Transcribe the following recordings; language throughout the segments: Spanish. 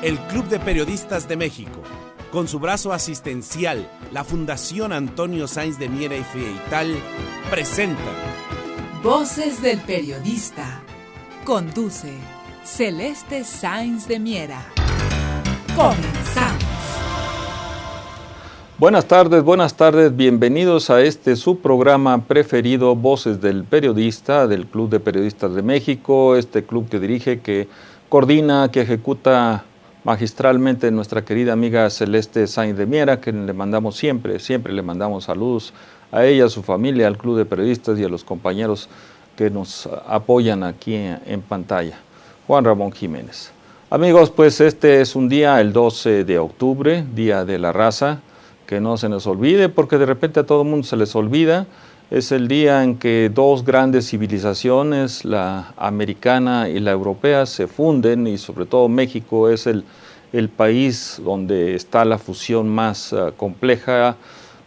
El Club de Periodistas de México, con su brazo asistencial, la Fundación Antonio Sáenz de Miera y Frietal, presenta Voces del Periodista. Conduce Celeste Sáenz de Miera. Comenzamos. Buenas tardes, bienvenidos a su programa preferido, Voces del Periodista, del Club de Periodistas de México, este club que dirige, que coordina, que ejecuta magistralmente nuestra querida amiga Celeste Sáenz de Miera, que le mandamos siempre le mandamos saludos a ella, a su familia, al Club de Periodistas y a los compañeros que nos apoyan aquí en pantalla. Juan Ramón Jiménez. Amigos, pues este es un día, el 12 de octubre, Día de la Raza, que no se nos olvide, porque de repente a todo el mundo se les olvida. Es el día en que dos grandes civilizaciones, la americana y la europea, se funden, y sobre todo México es el país donde está la fusión más compleja,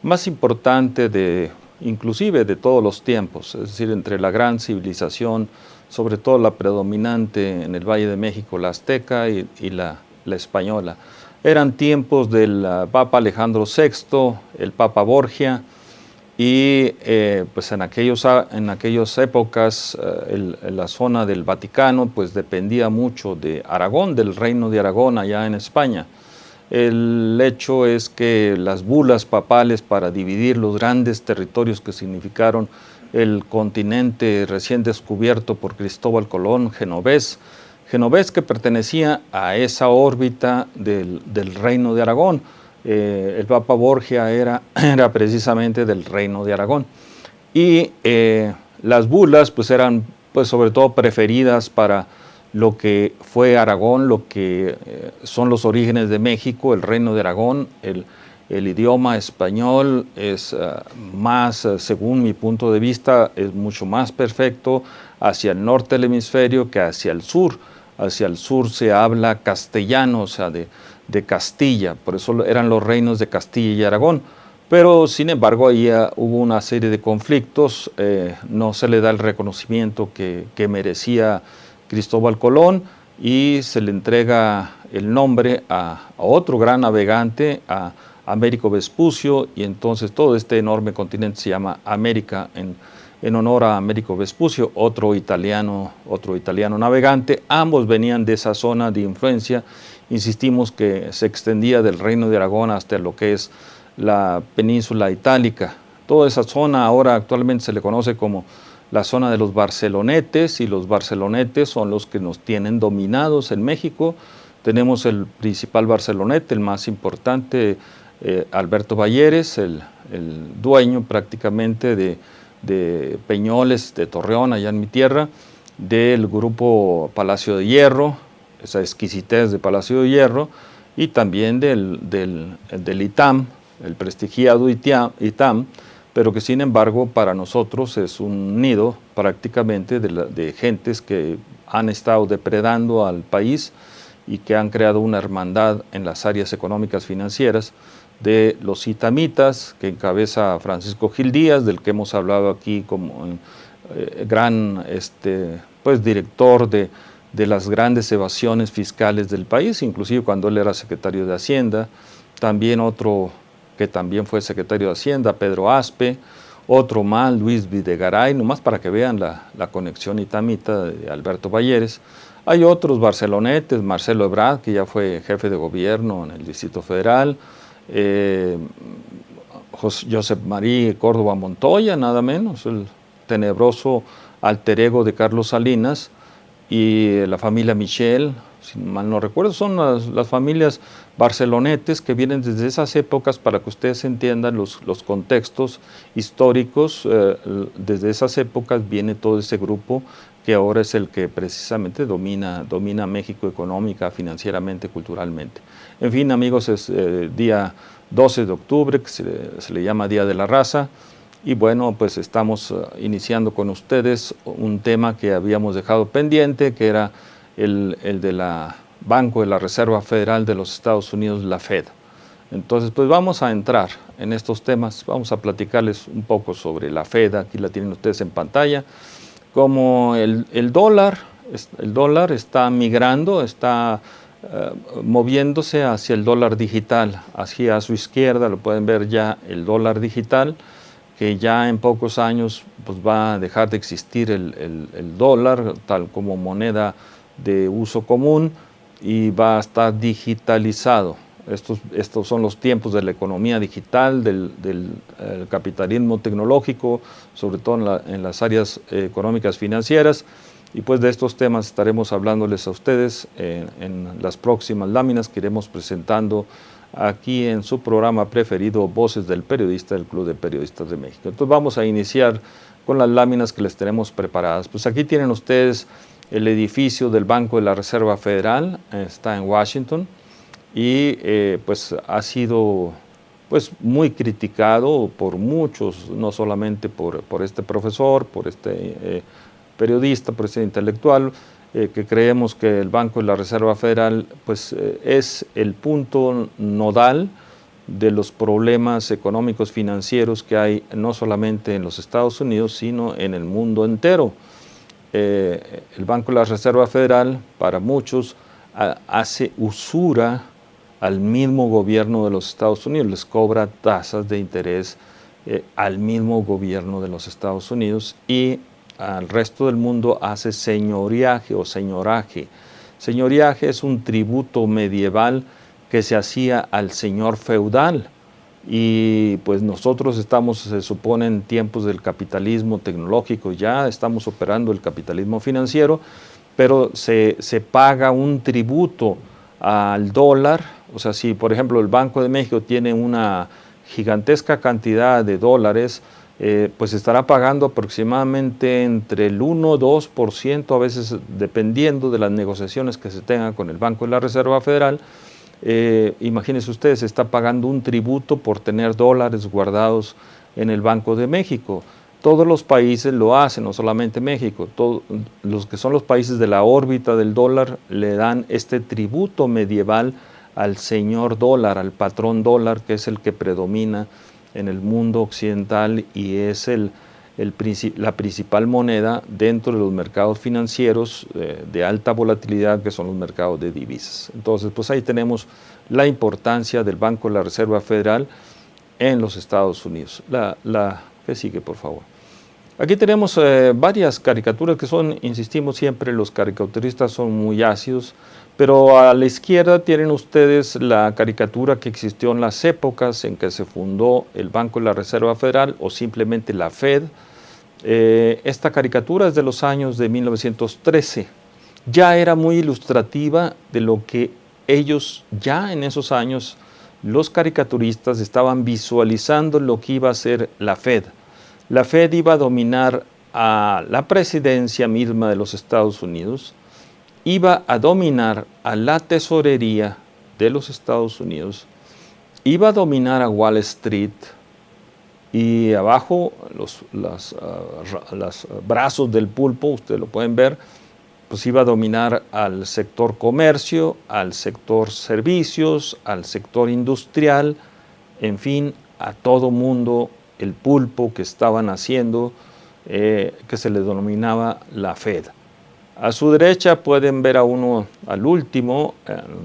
más importante inclusive de todos los tiempos, es decir, entre la gran civilización, sobre todo la predominante en el Valle de México, la azteca y la española. Eran tiempos del Papa Alejandro VI, el Papa Borgia, y pues en aquellas épocas la zona del Vaticano pues dependía mucho de Aragón, del reino de Aragón allá en España. El hecho es que las bulas papales para dividir los grandes territorios que significaron el continente recién descubierto por Cristóbal Colón, Genovés que pertenecía a esa órbita del reino de Aragón. El Papa Borgia era precisamente del reino de Aragón. Y las bulas pues eran pues sobre todo preferidas para lo que fue Aragón, lo que son los orígenes de México, el reino de Aragón. El idioma español es más, según mi punto de vista, es mucho más perfecto hacia el norte del hemisferio que hacia el sur. Hacia el sur se habla castellano, o sea, de Castilla, por eso eran los reinos de Castilla y Aragón. Pero, sin embargo, ahí hubo una serie de conflictos, no se le da el reconocimiento que merecía Cristóbal Colón y se le entrega el nombre a otro gran navegante, a Américo Vespucio, y entonces todo este enorme continente se llama América en honor a Américo Vespucio, otro italiano navegante. Ambos venían de esa zona de influencia, insistimos, que se extendía del reino de Aragón hasta lo que es la península itálica. Toda esa zona ahora actualmente se le conoce como la zona de los Barcelonetes, y los Barcelonetes son los que nos tienen dominados en México. Tenemos el principal Barcelonete, el más importante, Alberto Balleres, el dueño prácticamente de Peñoles, de Torreón, allá en mi tierra, del grupo Palacio de Hierro, esa exquisitez de Palacio de Hierro, y también del ITAM, el prestigiado ITAM, pero que sin embargo para nosotros es un nido prácticamente de gentes que han estado depredando al país y que han creado una hermandad en las áreas económicas financieras de los itamitas, que encabeza Francisco Gil Díaz, del que hemos hablado aquí como gran pues director de las grandes evasiones fiscales del país, inclusive cuando él era secretario de Hacienda. También otro que también fue secretario de Hacienda, Pedro Aspe, otro más, Luis Videgaray, nomás para que vean la conexión itamita de Alberto Balleres. Hay otros barcelonetes, Marcelo Ebrard, que ya fue jefe de gobierno en el Distrito Federal, Josep María Córdoba Montoya, nada menos, el tenebroso alter ego de Carlos Salinas, y la familia Michel, si mal no recuerdo, son las familias barcelonetes que vienen desde esas épocas, para que ustedes entiendan los contextos históricos. Desde esas épocas viene todo ese grupo que ahora es el que precisamente domina México económica, financieramente, culturalmente. En fin, amigos, es día 12 de octubre, que se le llama Día de la Raza, y bueno, pues estamos iniciando con ustedes un tema que habíamos dejado pendiente, que era el de la Banco de la Reserva Federal de los Estados Unidos, la Fed. Entonces, pues vamos a entrar en estos temas, vamos a platicarles un poco sobre la Fed, aquí la tienen ustedes en pantalla. Como el dólar está migrando, está moviéndose hacia el dólar digital. Así a su izquierda lo pueden ver ya el dólar digital, que ya en pocos años pues, va a dejar de existir el dólar tal como moneda de uso común y va a estar digitalizado. Estos son los tiempos de la economía digital, del capitalismo tecnológico, sobre todo en las áreas económicas financieras. Y pues de estos temas estaremos hablándoles a ustedes en las próximas láminas que iremos presentando aquí en su programa preferido, Voces del Periodista del Club de Periodistas de México. Entonces vamos a iniciar con las láminas que les tenemos preparadas. Pues aquí tienen ustedes el edificio del Banco de la Reserva Federal, está en Washington, y pues ha sido pues muy criticado por muchos, no solamente por este profesor, por este periodista, por este intelectual, que creemos que el Banco de la Reserva Federal pues, es el punto nodal de los problemas económicos financieros que hay no solamente en los Estados Unidos, sino en el mundo entero. El Banco de la Reserva Federal, para muchos, hace usura al mismo gobierno de los Estados Unidos, les cobra tasas de interés al mismo gobierno de los Estados Unidos y al resto del mundo hace señoriaje o señoraje. Señoriaje es un tributo medieval que se hacía al señor feudal y pues nosotros estamos, se supone, en tiempos del capitalismo tecnológico, ya estamos operando el capitalismo financiero, pero se paga un tributo al dólar. O sea, si por ejemplo el Banco de México tiene una gigantesca cantidad de dólares, pues estará pagando aproximadamente entre el 1 o 2%, a veces dependiendo de las negociaciones que se tengan con el Banco de la Reserva Federal. Imagínense ustedes, está pagando un tributo por tener dólares guardados en el Banco de México. Todos los países lo hacen, no solamente México, todos los que son los países de la órbita del dólar le dan este tributo medieval al señor dólar, al patrón dólar, que es el que predomina en el mundo occidental y es la principal moneda dentro de los mercados financieros de alta volatilidad, que son los mercados de divisas. Entonces, pues ahí tenemos la importancia del Banco de la Reserva Federal en los Estados Unidos. ¿Qué sigue, por favor? Aquí tenemos varias caricaturas que son, insistimos siempre, los caricaturistas son muy ácidos, pero a la izquierda tienen ustedes la caricatura que existió en las épocas en que se fundó el Banco de la Reserva Federal o simplemente la Fed. Esta caricatura es de los años de 1913. Ya era muy ilustrativa de lo que ellos ya en esos años, los caricaturistas, estaban visualizando lo que iba a ser la Fed. La Fed iba a dominar a la presidencia misma de los Estados Unidos, iba a dominar a la tesorería de los Estados Unidos, iba a dominar a Wall Street y abajo los brazos del pulpo, ustedes lo pueden ver, pues iba a dominar al sector comercio, al sector servicios, al sector industrial, en fin, a todo mundo, el pulpo que estaban haciendo, que se le denominaba la Fed. A su derecha pueden ver a uno, al último,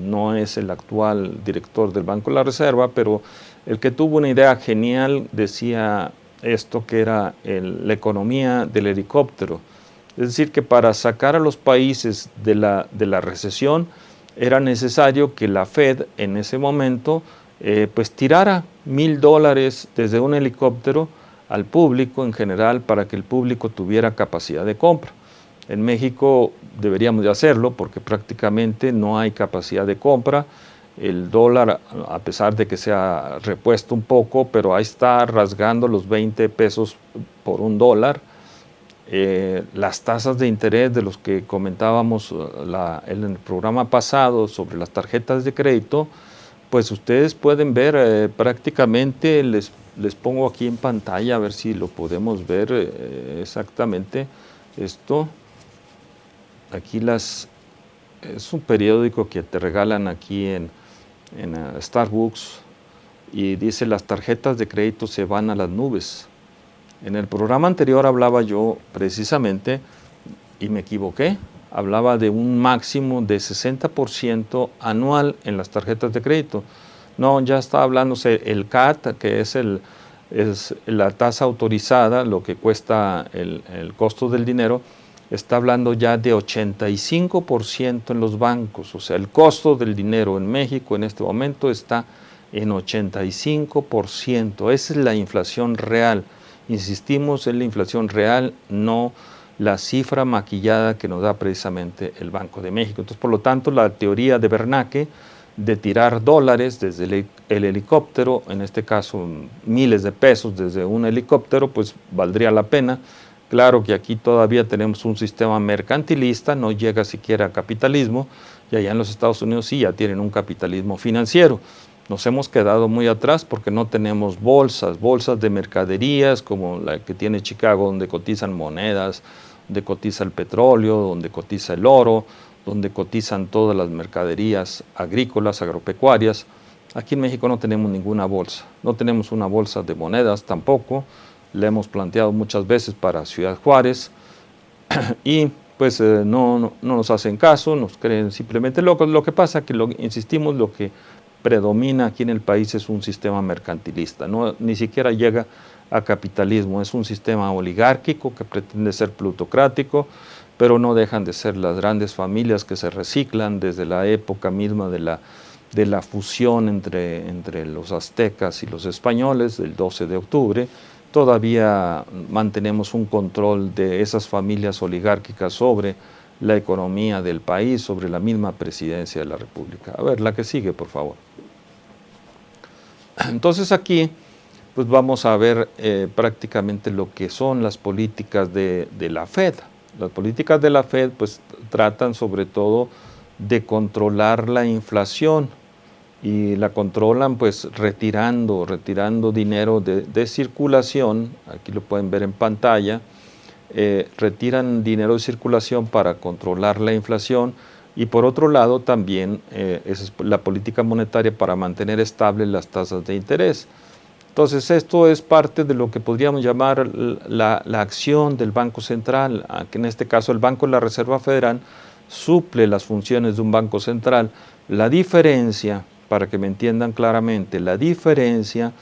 no es el actual director del Banco de la Reserva, pero el que tuvo una idea genial decía esto, que era la economía del helicóptero. Es decir, que para sacar a los países de la recesión era necesario que la Fed en ese momento pues tirara $1,000 desde un helicóptero al público en general para que el público tuviera capacidad de compra. En México deberíamos de hacerlo porque prácticamente no hay capacidad de compra. El dólar, a pesar de que se ha repuesto un poco, pero ahí está rasgando los 20 pesos por $1. Las tasas de interés de los que comentábamos en el programa pasado sobre las tarjetas de crédito, pues ustedes pueden ver prácticamente, les pongo aquí en pantalla a ver si lo podemos ver exactamente esto. Aquí es un periódico que te regalan aquí en Starbucks y dice: las tarjetas de crédito se van a las nubes. En el programa anterior hablaba yo precisamente, y me equivoqué, hablaba de un máximo de 60% anual en las tarjetas de crédito. No, ya está hablándose el CAT, que es la tasa autorizada, lo que cuesta el costo del dinero, está hablando ya de 85% en los bancos. O sea, el costo del dinero en México en este momento está en 85%. Esa es la inflación real. Insistimos en la inflación real, no la cifra maquillada que nos da precisamente el Banco de México. Entonces, por lo tanto, la teoría de Bernanke de tirar dólares desde el helicóptero, en este caso miles de pesos desde un helicóptero, pues valdría la pena. Claro que aquí todavía tenemos un sistema mercantilista, no llega siquiera a capitalismo, y allá en los Estados Unidos sí ya tienen un capitalismo financiero. Nos hemos quedado muy atrás porque no tenemos bolsas de mercaderías como la que tiene Chicago, donde cotizan monedas, donde cotiza el petróleo, donde cotiza el oro, donde cotizan todas las mercaderías agrícolas, agropecuarias. Aquí en México no tenemos ninguna bolsa, no tenemos una bolsa de monedas tampoco. Le hemos planteado muchas veces para Ciudad Juárez y pues no nos hacen caso, nos creen simplemente locos. Lo que pasa es que, insistimos, lo que predomina aquí en el país es un sistema mercantilista, ni siquiera llega a capitalismo, es un sistema oligárquico que pretende ser plutocrático, pero no dejan de ser las grandes familias que se reciclan desde la época misma de la fusión entre los aztecas y los españoles del 12 de octubre. Todavía mantenemos un control de esas familias oligárquicas sobre la economía del país, sobre la misma presidencia de la República. A ver, la que sigue, por favor. Entonces aquí pues vamos a ver prácticamente lo que son las políticas de la Fed. Las políticas de la Fed pues tratan sobre todo de controlar la inflación, y la controlan pues retirando dinero de circulación. Aquí lo pueden ver en pantalla. Retiran dinero de circulación para controlar la inflación, y por otro lado también esa es la política monetaria para mantener estables las tasas de interés. Entonces esto es parte de lo que podríamos llamar la acción del Banco Central, que en este caso el Banco de la Reserva Federal suple las funciones de un Banco Central. La diferencia, para que me entiendan claramente, la diferencia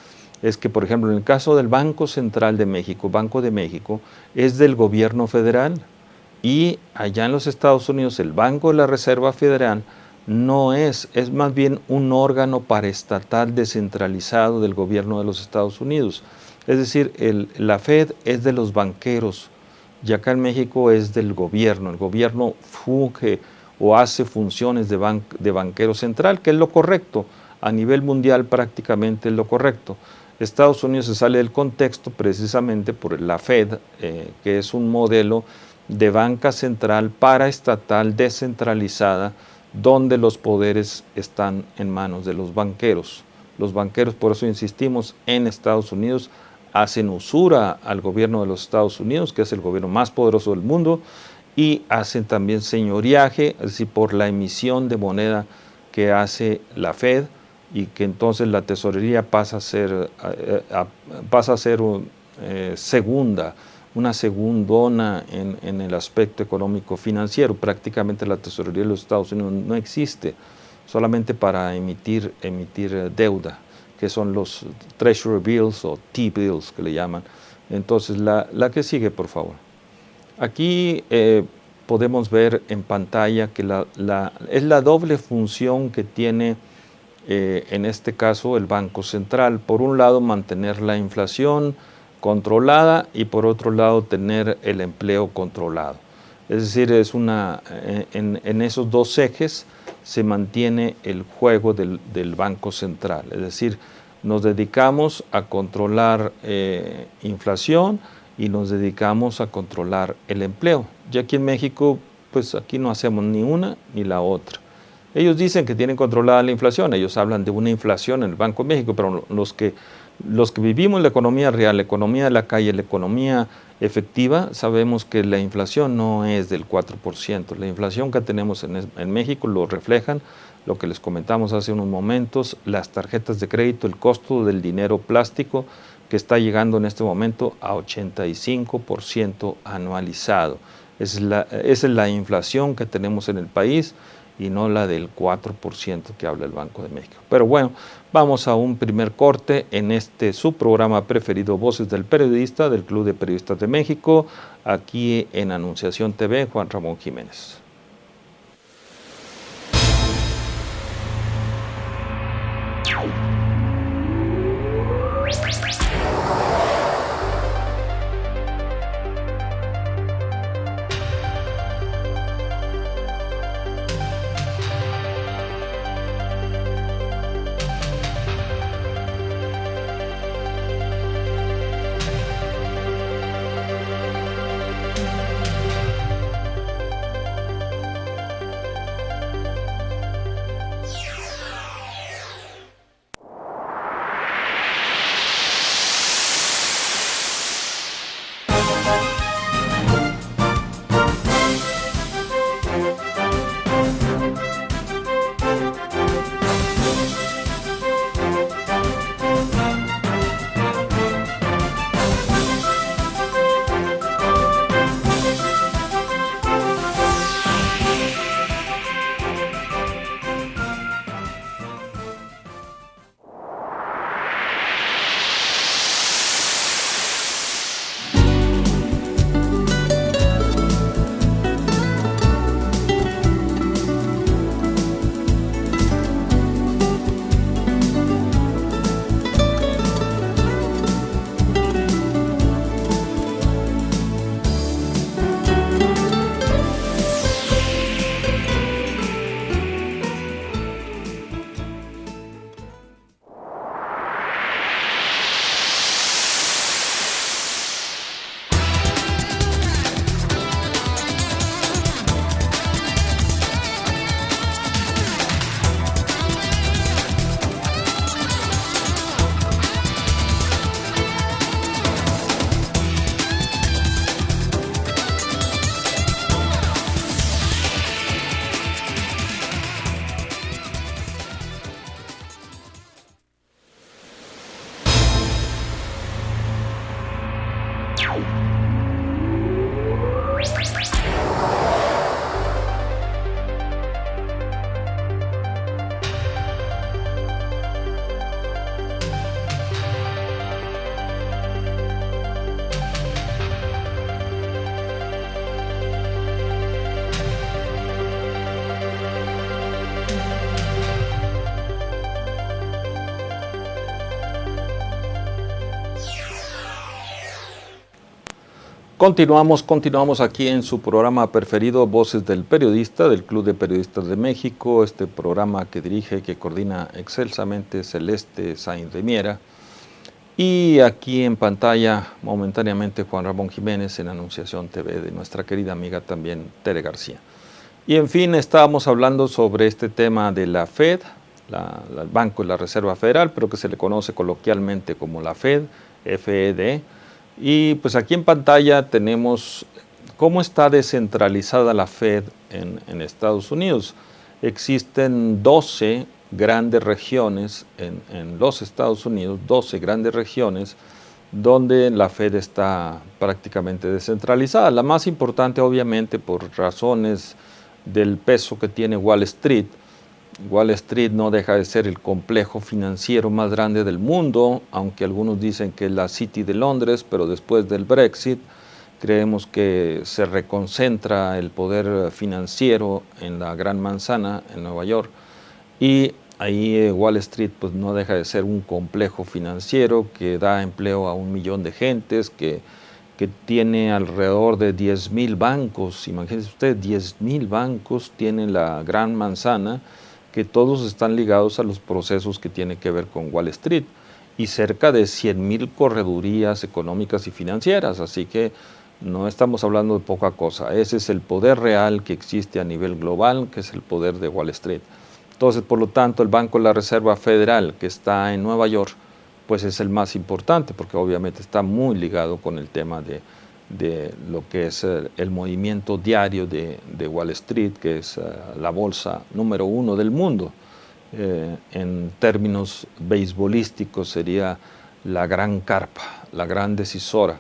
es que, por ejemplo, en el caso del Banco Central de México, Banco de México, es del gobierno federal, y allá en los Estados Unidos el Banco de la Reserva Federal no es más bien un órgano paraestatal descentralizado del gobierno de los Estados Unidos. Es decir, la Fed es de los banqueros, y acá en México es del gobierno. El gobierno funge o hace funciones de banquero central, que es lo correcto. A nivel mundial prácticamente es lo correcto. Estados Unidos se sale del contexto precisamente por la Fed, que es un modelo de banca central paraestatal descentralizada, donde los poderes están en manos de los banqueros. Los banqueros, por eso insistimos, en Estados Unidos hacen usura al gobierno de los Estados Unidos, que es el gobierno más poderoso del mundo, y hacen también señoriaje, es decir, por la emisión de moneda que hace la Fed, y que entonces la tesorería pasa a ser una segundona en el aspecto económico financiero. Prácticamente la tesorería de los Estados Unidos no existe, solamente para emitir deuda, que son los Treasury Bills o T-Bills que le llaman. Entonces la que sigue, por favor. Aquí podemos ver en pantalla que es la doble función que tiene en este caso el Banco Central. Por un lado, mantener la inflación controlada, y por otro lado tener el empleo controlado. Es decir, en esos dos ejes se mantiene el juego del Banco Central. Es decir, nos dedicamos a controlar inflación y nos dedicamos a controlar el empleo. Y aquí en México, pues aquí no hacemos ni una ni la otra. Ellos dicen que tienen controlada la inflación, ellos hablan de una inflación en el Banco de México, pero los que vivimos la economía real, la economía de la calle, la economía efectiva, sabemos que la inflación no es del 4%. La inflación que tenemos en México lo reflejan lo que les comentamos hace unos momentos, las tarjetas de crédito, el costo del dinero plástico, que está llegando en este momento a 85% anualizado. Esa es la inflación que tenemos en el país y no la del 4% que habla el Banco de México. Pero bueno, vamos a un primer corte en su programa preferido, Voces del Periodista, del Club de Periodistas de México, aquí en Anunciación TV, Juan Ramón Jiménez. Continuamos aquí en su programa preferido, Voces del Periodista, del Club de Periodistas de México, este programa que dirige y que coordina excelsamente Celeste Sainz de Miera. Y aquí en pantalla, momentáneamente, Juan Ramón Jiménez en Anunciación TV, de nuestra querida amiga también Tere García. Y en fin, estábamos hablando sobre este tema de la FED, el Banco de la Reserva Federal, pero que se le conoce coloquialmente como la FED, FED. Y pues aquí en pantalla tenemos cómo está descentralizada la FED en Estados Unidos. Existen 12 grandes regiones en los Estados Unidos, 12 grandes regiones donde la FED está prácticamente descentralizada. La más importante, obviamente, por razones del peso que tiene Wall Street. Wall Street no deja de ser el complejo financiero más grande del mundo, aunque algunos dicen que es la City de Londres, pero después del Brexit creemos que se reconcentra el poder financiero en la Gran Manzana, en Nueva York, y ahí Wall Street pues no deja de ser un complejo financiero que da empleo a 1 millón de gentes, que tiene alrededor de 10,000 bancos. Imagínense usted, 10,000 bancos tiene la Gran Manzana, que todos están ligados a los procesos que tienen que ver con Wall Street, y cerca de 100,000 corredurías económicas y financieras, así que no estamos hablando de poca cosa. Ese es el poder real que existe a nivel global, que es el poder de Wall Street. Entonces, por lo tanto, el Banco de la Reserva Federal, que está en Nueva York, pues es el más importante, porque obviamente está muy ligado con el tema de lo que es el movimiento diario de Wall Street, que es la bolsa número 1 del mundo. En términos beisbolísticos sería la gran carpa, la gran decisora.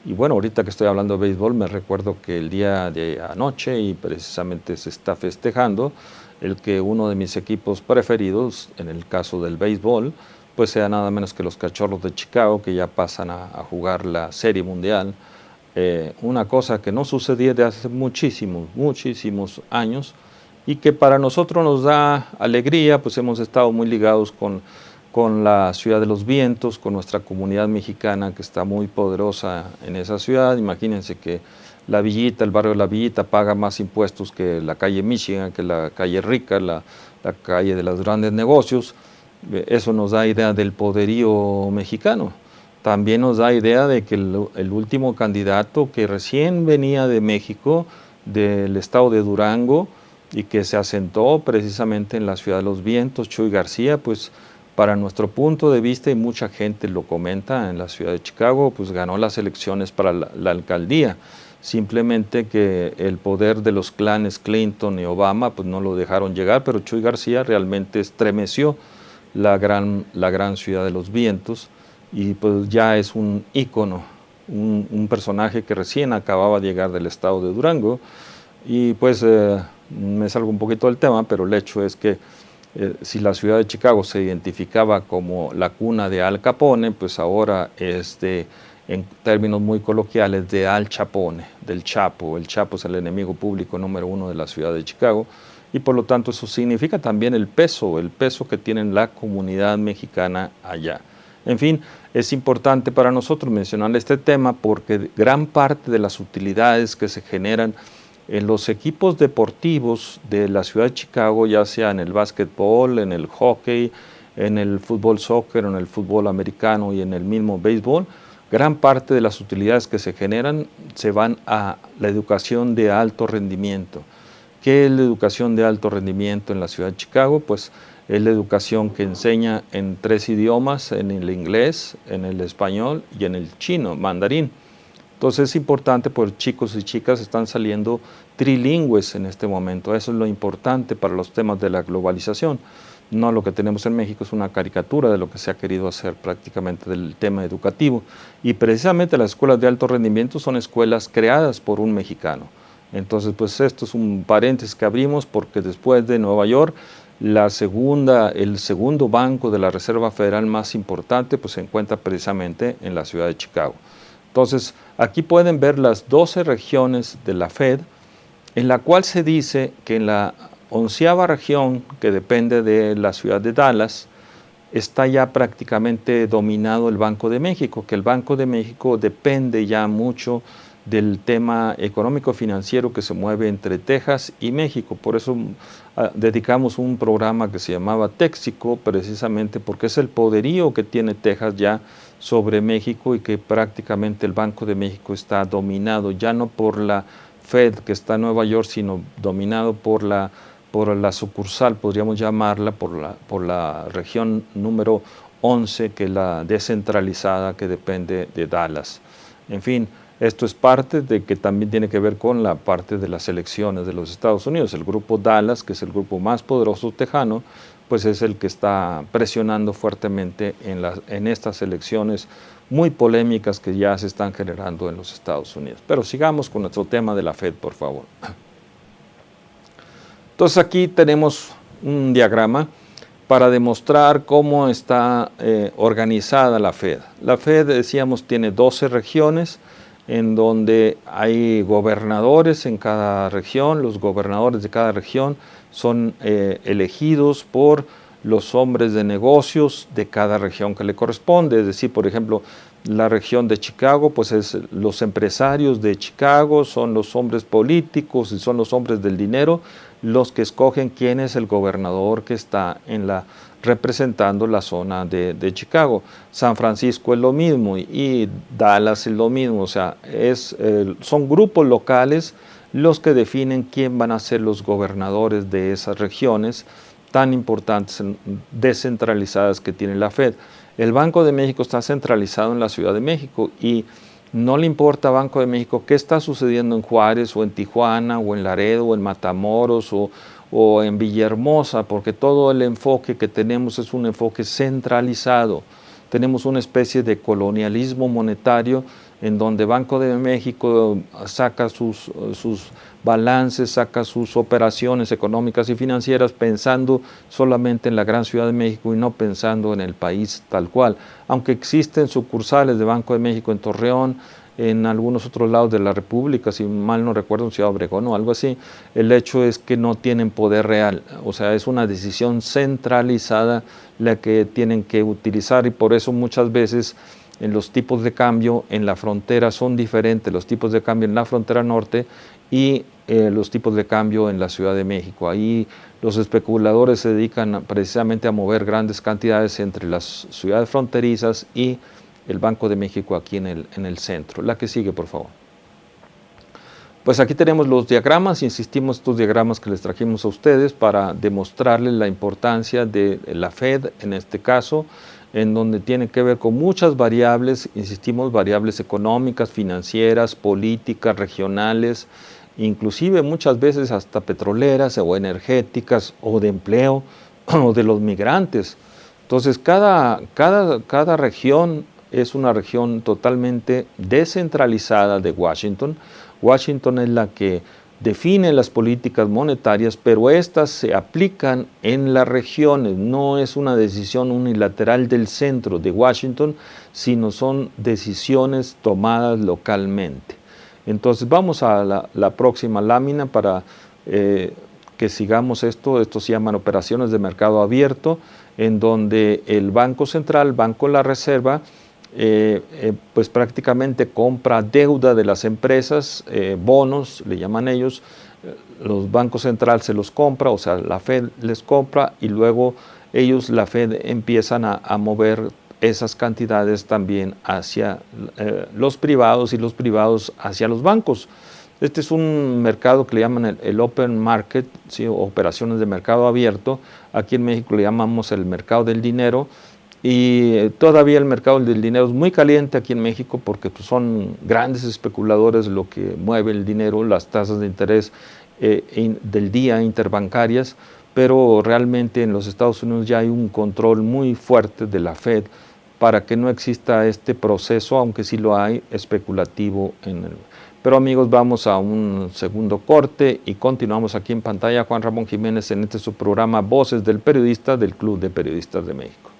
Y bueno, ahorita que estoy hablando de béisbol, me recuerdo que el día de anoche, y precisamente se está festejando, el que uno de mis equipos preferidos, en el caso del béisbol, pues sea nada menos que los Cachorros de Chicago, que ya pasan a jugar la Serie Mundial. Una cosa que no sucedía de hace muchísimos años, y que para nosotros nos da alegría, pues hemos estado muy ligados con la Ciudad de los Vientos, con nuestra comunidad mexicana que está muy poderosa en esa ciudad. Imagínense que la Villita, el barrio de la Villita, paga más impuestos que la calle Michigan, que la calle Rica, la calle de los grandes negocios. Eso nos da idea del poderío mexicano. También nos da idea de que el último candidato que recién venía de México, del estado de Durango, y que se asentó precisamente en la Ciudad de los Vientos, Chuy García, pues para nuestro punto de vista, y mucha gente lo comenta en la ciudad de Chicago, pues ganó las elecciones para la alcaldía. Simplemente que el poder de los clanes Clinton y Obama pues no lo dejaron llegar, pero Chuy García realmente estremeció la gran Ciudad de los Vientos, y pues ya es un ícono, un personaje que recién acababa de llegar del estado de Durango. Y pues me salgo un poquito del tema, pero el hecho es que si la ciudad de Chicago se identificaba como la cuna de Al Capone, pues ahora es en términos muy coloquiales, de Al Chapone, del Chapo. El Chapo es el enemigo público número 1 de la ciudad de Chicago, y por lo tanto eso significa también el peso que tiene la comunidad mexicana allá. En fin, es importante para nosotros mencionar este tema porque gran parte de las utilidades que se generan en los equipos deportivos de la ciudad de Chicago, ya sea en el básquetbol, en el hockey, en el fútbol soccer, en el fútbol americano y en el mismo béisbol, gran parte de las utilidades que se generan se van a la educación de alto rendimiento. ¿Qué es la educación de alto rendimiento en la ciudad de Chicago? Pues es la educación que enseña en 3 idiomas, en el inglés, en el español y en el chino, mandarín. Entonces es importante porque chicos y chicas están saliendo trilingües en este momento. Eso es lo importante para los temas de la globalización. No, lo que tenemos en México es una caricatura de lo que se ha querido hacer prácticamente del tema educativo. Y precisamente las escuelas de alto rendimiento son escuelas creadas por un mexicano. Entonces, pues esto es un paréntesis que abrimos porque después de Nueva York, el segundo banco de la Reserva Federal más importante pues se encuentra precisamente en la ciudad de Chicago. Entonces, aquí pueden ver las 12 regiones de la Fed, en la cual se dice que en la 11ª región, que depende de la ciudad de Dallas, está ya prácticamente dominado el Banco de México, que el Banco de México depende ya mucho del tema económico-financiero que se mueve entre Texas y México. Por eso dedicamos un programa que se llamaba Texico, precisamente porque es el poderío que tiene Texas ya sobre México, y que prácticamente el Banco de México está dominado ya no por la Fed que está en Nueva York, sino dominado por la sucursal, podríamos llamarla, por la región número 11, que es la descentralizada, que depende de Dallas. En fin, esto es parte de que también tiene que ver con la parte de las elecciones de los Estados Unidos. El grupo Dallas, que es el grupo más poderoso tejano, pues es el que está presionando fuertemente en estas elecciones muy polémicas que ya se están generando en los Estados Unidos. Pero sigamos con nuestro tema de la Fed, por favor. Entonces aquí tenemos un diagrama para demostrar cómo está organizada la Fed. La Fed, decíamos, tiene 12 regiones, en donde hay gobernadores en cada región. Los gobernadores de cada región son elegidos por los hombres de negocios de cada región que le corresponde. Es decir, por ejemplo, la región de Chicago, pues es los empresarios de Chicago, son los hombres políticos y son los hombres del dinero los que escogen quién es el gobernador que está representando la zona de Chicago. San Francisco es lo mismo y Dallas es lo mismo. O sea, son grupos locales los que definen quién van a ser los gobernadores de esas regiones tan importantes, descentralizadas, que tiene la Fed. El Banco de México está centralizado en la Ciudad de México y no le importa al Banco de México qué está sucediendo en Juárez o en Tijuana o en Laredo o en Matamoros o en Villahermosa, porque todo el enfoque que tenemos es un enfoque centralizado. Tenemos una especie de colonialismo monetario en donde Banco de México saca sus balances, saca sus operaciones económicas y financieras pensando solamente en la gran Ciudad de México y no pensando en el país tal cual. Aunque existen sucursales de Banco de México en Torreón, en algunos otros lados de la República, si mal no recuerdo, en Ciudad Obregón o algo así, el hecho es que no tienen poder real, o sea, es una decisión centralizada la que tienen que utilizar, y por eso muchas veces en los tipos de cambio en la frontera son diferentes, los tipos de cambio en la frontera norte y los tipos de cambio en la Ciudad de México. Ahí los especuladores se dedican precisamente a mover grandes cantidades entre las ciudades fronterizas y el Banco de México aquí en el centro. La que sigue, por favor. Pues aquí tenemos los diagramas, insistimos, estos diagramas que les trajimos a ustedes para demostrarles la importancia de la Fed en este caso, en donde tiene que ver con muchas variables, insistimos, variables económicas, financieras, políticas, regionales, inclusive muchas veces hasta petroleras o energéticas o de empleo o de los migrantes. Entonces cada región es una región totalmente descentralizada de Washington. Washington es la que define las políticas monetarias, pero estas se aplican en las regiones, no es una decisión unilateral del centro de Washington, sino son decisiones tomadas localmente. Entonces vamos a la próxima lámina para que sigamos esto se llaman operaciones de mercado abierto, en donde el Banco Central, Banco de la Reserva, pues prácticamente compra deuda de las empresas, bonos, le llaman ellos, los bancos centrales se los compra, o sea, la Fed les compra y luego ellos, la Fed, empiezan a mover esas cantidades también hacia los privados y los privados hacia los bancos. Este es un mercado que le llaman el open market, ¿sí? Operaciones de mercado abierto. Aquí en México le llamamos el mercado del dinero. Y todavía el mercado del dinero es muy caliente aquí en México porque pues, son grandes especuladores lo que mueve el dinero, las tasas de interés del día interbancarias, pero realmente en los Estados Unidos ya hay un control muy fuerte de la Fed para que no exista este proceso, aunque sí lo hay, especulativo en el... Pero amigos, vamos a un segundo corte y continuamos aquí en pantalla. Juan Ramón Jiménez en su programa Voces del Periodista del Club de Periodistas de México.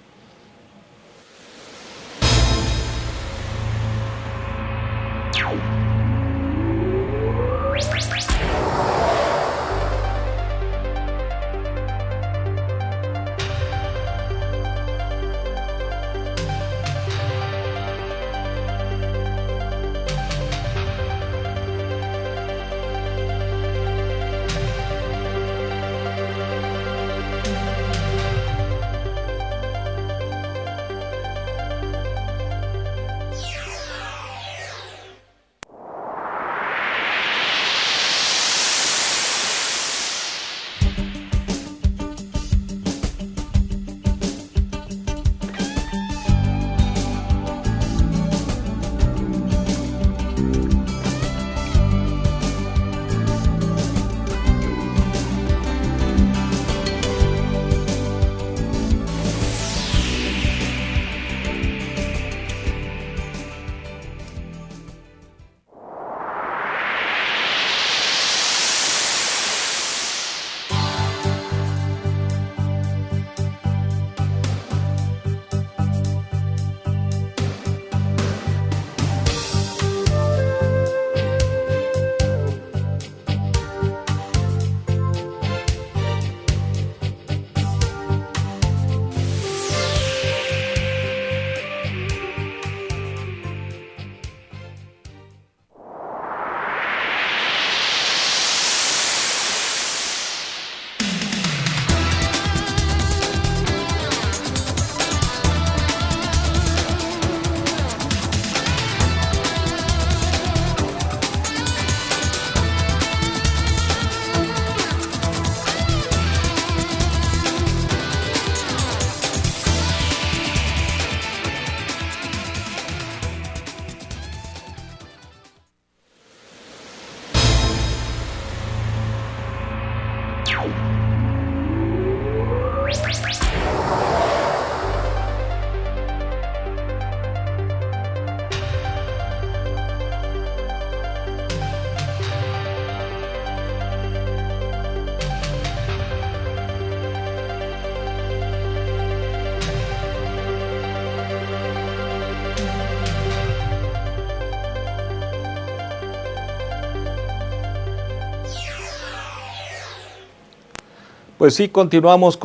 Pues sí, continuamos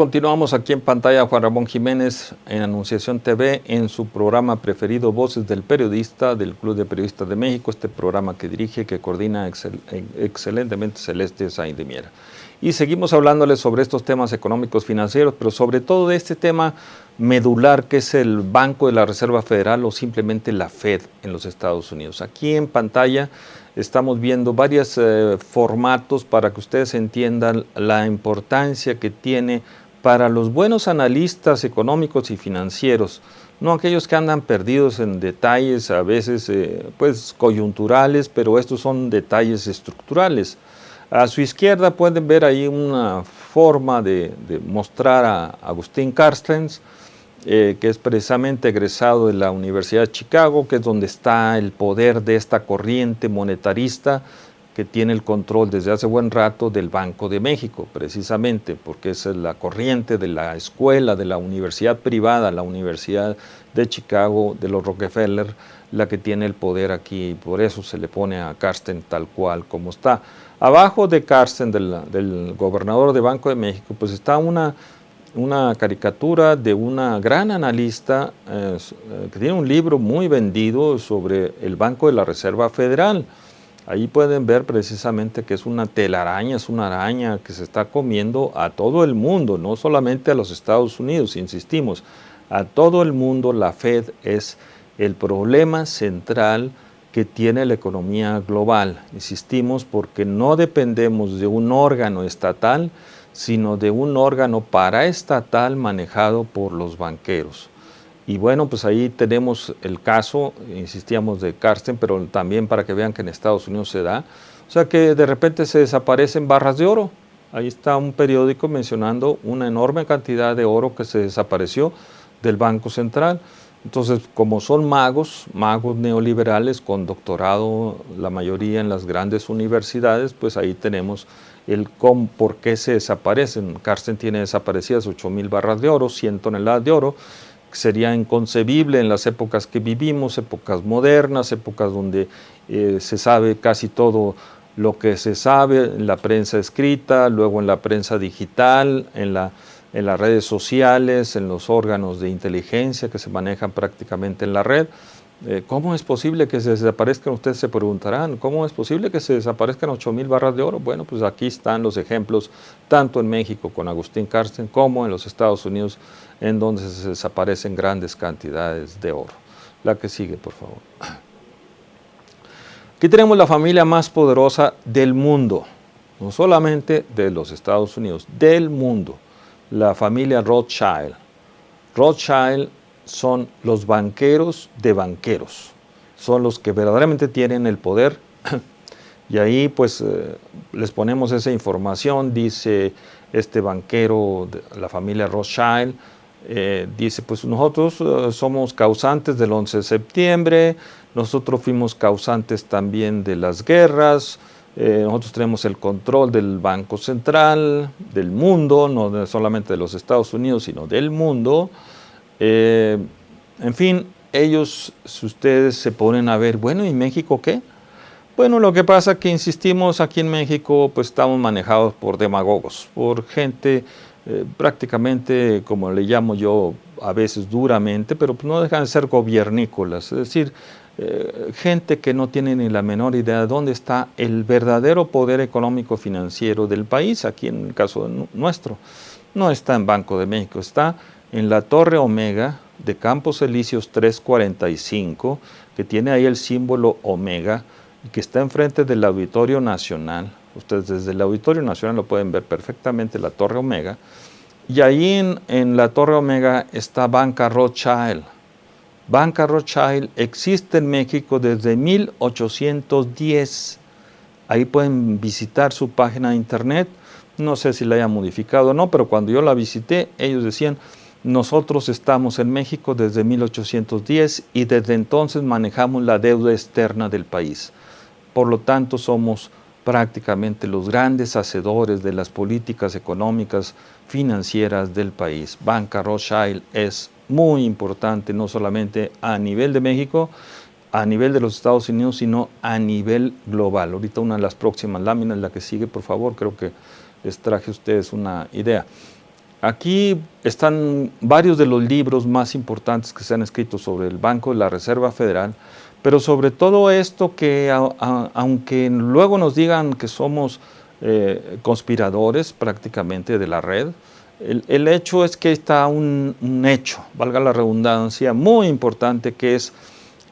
aquí en pantalla Juan Ramón Jiménez en Anunciación TV en su programa preferido Voces del Periodista del Club de Periodistas de México, este programa que dirige, que coordina excelentemente Celeste Sainz de Miera. Y seguimos hablándoles sobre estos temas económicos financieros, pero sobre todo de este tema medular que es el Banco de la Reserva Federal o simplemente la Fed en los Estados Unidos. Aquí en pantalla estamos viendo varios formatos para que ustedes entiendan la importancia que tiene para los buenos analistas económicos y financieros, no aquellos que andan perdidos en detalles a veces pues coyunturales, pero estos son detalles estructurales. A su izquierda pueden ver ahí una forma de mostrar a Agustín Carstens, que es precisamente egresado de la Universidad de Chicago, que es donde está el poder de esta corriente monetarista que tiene el control desde hace buen rato del Banco de México, precisamente porque es la corriente de la escuela, de la universidad privada, la Universidad de Chicago, de los Rockefeller, la que tiene el poder aquí, y por eso se le pone a Carstens tal cual como está. Abajo de Carstens, del gobernador de Banco de México, pues está una caricatura de una gran analista que tiene un libro muy vendido sobre el Banco de la Reserva Federal. Ahí pueden ver precisamente que es una telaraña, es una araña que se está comiendo a todo el mundo, no solamente a los Estados Unidos, insistimos, a todo el mundo. La Fed es el problema central que tiene la economía global. Insistimos porque no dependemos de un órgano estatal, sino de un órgano paraestatal manejado por los banqueros. Y bueno, pues ahí tenemos el caso, insistíamos, de Carstens, pero también para que vean que en Estados Unidos se da. O sea que de repente se desaparecen barras de oro. Ahí está un periódico mencionando una enorme cantidad de oro que se desapareció del Banco Central. Entonces, como son magos neoliberales con doctorado, la mayoría en las grandes universidades, pues ahí tenemos el por qué se desaparecen. Carstens tiene desaparecidas 8,000 barras de oro, 100 toneladas de oro, que sería inconcebible en las épocas que vivimos, épocas modernas, épocas donde se sabe casi todo lo que se sabe en la prensa escrita, luego en la prensa digital, en las redes sociales, en los órganos de inteligencia que se manejan prácticamente en la red. ¿Cómo es posible que se desaparezcan? Ustedes se preguntarán, ¿cómo es posible que se desaparezcan 8,000 barras de oro? Bueno, pues aquí están los ejemplos, tanto en México con Agustín Carstens, como en los Estados Unidos, en donde se desaparecen grandes cantidades de oro. La que sigue, por favor. Aquí tenemos la familia más poderosa del mundo, no solamente de los Estados Unidos, del mundo. La familia Rothschild. Rothschild son los banqueros de banqueros, son los que verdaderamente tienen el poder. Y ahí pues les ponemos esa información. Dice este banquero de la familia Rothschild, dice pues nosotros somos causantes del 11 de septiembre, nosotros fuimos causantes también de las guerras, nosotros tenemos el control del Banco Central, del mundo, no solamente de los Estados Unidos, sino del mundo. En fin, ellos, si ustedes se ponen a ver, bueno, ¿y México qué? Bueno, lo que pasa es que insistimos, aquí en México pues estamos manejados por demagogos, por gente prácticamente, como le llamo yo a veces duramente, pero no dejan de ser gobiernícolas, es decir, gente que no tiene ni la menor idea de dónde está el verdadero poder económico financiero del país. Aquí en el caso nuestro, no está en Banco de México, está en la Torre Omega de Campos Elíseos 345, que tiene ahí el símbolo Omega, y que está enfrente del Auditorio Nacional. Ustedes desde el Auditorio Nacional lo pueden ver perfectamente, la Torre Omega. Y ahí en la Torre Omega está Banca Rothschild. Banca Rothschild existe en México desde 1810. Ahí pueden visitar su página de internet. No sé si la hayan modificado o no, pero cuando yo la visité, ellos decían: nosotros estamos en México desde 1810 y desde entonces manejamos la deuda externa del país. Por lo tanto, somos prácticamente los grandes hacedores de las políticas económicas financieras del país. Banca Rothschild es muy importante, no solamente a nivel de México, a nivel de los Estados Unidos, sino a nivel global. Ahorita una de las próximas láminas, la que sigue, por favor, creo que les traje a ustedes una idea. Aquí están varios de los libros más importantes que se han escrito sobre el Banco de la Reserva Federal, pero sobre todo esto que aunque luego nos digan que somos conspiradores prácticamente de la red, el hecho es que está un hecho, valga la redundancia, muy importante, que es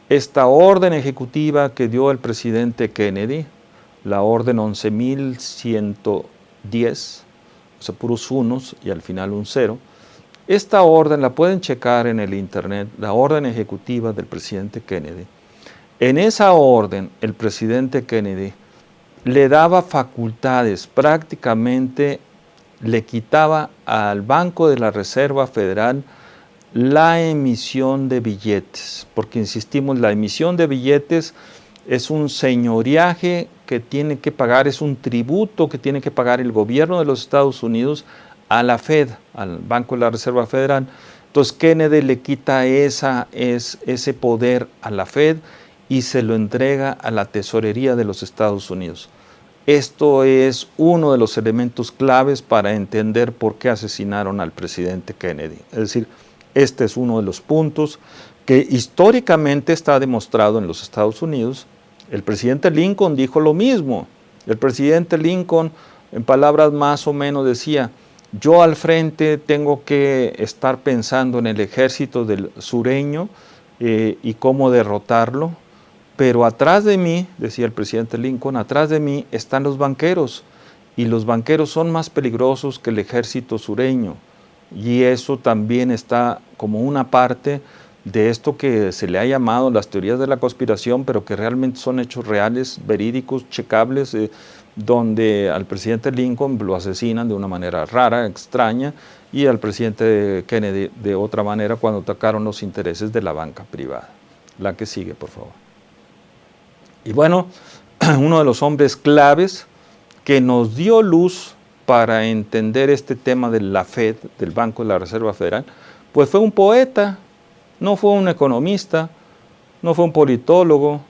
esta orden ejecutiva que dio el presidente Kennedy, la orden 11.110, o sea, puros unos y al final un cero. Esta orden la pueden checar en el internet, la orden ejecutiva del presidente Kennedy. En esa orden, el presidente Kennedy le daba facultades, prácticamente le quitaba al Banco de la Reserva Federal la emisión de billetes, porque insistimos, la emisión de billetes es un señoreaje que tiene que pagar, es un tributo que tiene que pagar el gobierno de los Estados Unidos a la Fed, al Banco de la Reserva Federal. Entonces Kennedy le quita ese poder a la Fed y se lo entrega a la tesorería de los Estados Unidos. Esto es uno de los elementos claves para entender por qué asesinaron al presidente Kennedy. Es decir, este es uno de los puntos que históricamente está demostrado en los Estados Unidos. El presidente Lincoln dijo lo mismo. El presidente Lincoln, en palabras más o menos, decía: yo al frente tengo que estar pensando en el ejército del sureño y cómo derrotarlo, pero atrás de mí, decía el presidente Lincoln, atrás de mí están los banqueros, y los banqueros son más peligrosos que el ejército sureño. Y eso también está como una parte de esto que se le ha llamado las teorías de la conspiración, pero que realmente son hechos reales, verídicos, checables, donde al presidente Lincoln lo asesinan de una manera rara, extraña, y al presidente Kennedy de otra manera cuando atacaron los intereses de la banca privada. La que sigue, por favor. Y bueno, uno de los hombres claves que nos dio luz para entender este tema de la Fed, del Banco de la Reserva Federal, pues fue un poeta, no fue un economista, no fue un politólogo,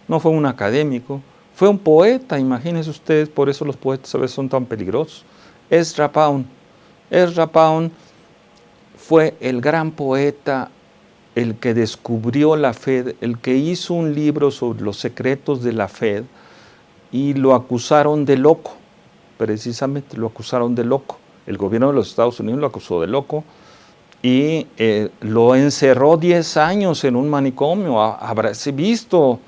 no fue un académico, fue un poeta. Imagínense ustedes, por eso los poetas a veces son tan peligrosos. Ezra Pound. Ezra Pound fue el gran poeta, el que descubrió la Fed, el que hizo un libro sobre los secretos de la Fed, y lo acusaron de loco. Precisamente lo acusaron de loco. El gobierno de los Estados Unidos lo acusó de loco y lo encerró 10 años en un manicomio. Habráse visto,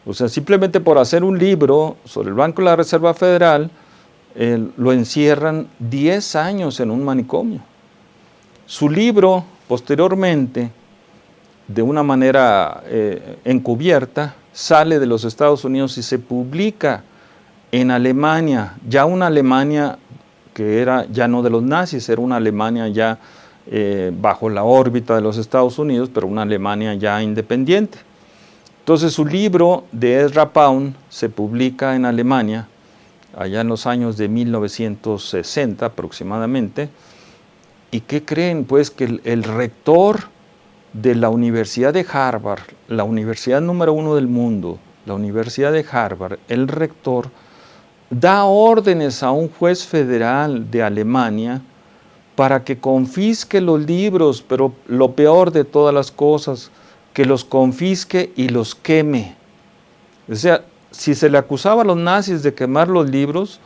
o sea, simplemente por hacer un libro sobre el Banco de la Reserva Federal, lo encierran 10 años en un manicomio. Su libro, posteriormente, de una manera encubierta, sale de los Estados Unidos y se publica en Alemania, ya una Alemania que era ya no de los nazis, era una Alemania ya bajo la órbita de los Estados Unidos, pero una Alemania ya independiente. Entonces su libro de Ezra Pound se publica en Alemania, allá en los años de 1960 aproximadamente. ¿Y qué creen? Pues que el rector de la Universidad de Harvard, la universidad número 1 del mundo, la Universidad de Harvard, el rector da órdenes a un juez federal de Alemania para que confisque los libros, pero lo peor de todas las cosas, que los confisque y los queme. O sea, si se le acusaba a los nazis de quemar los libros,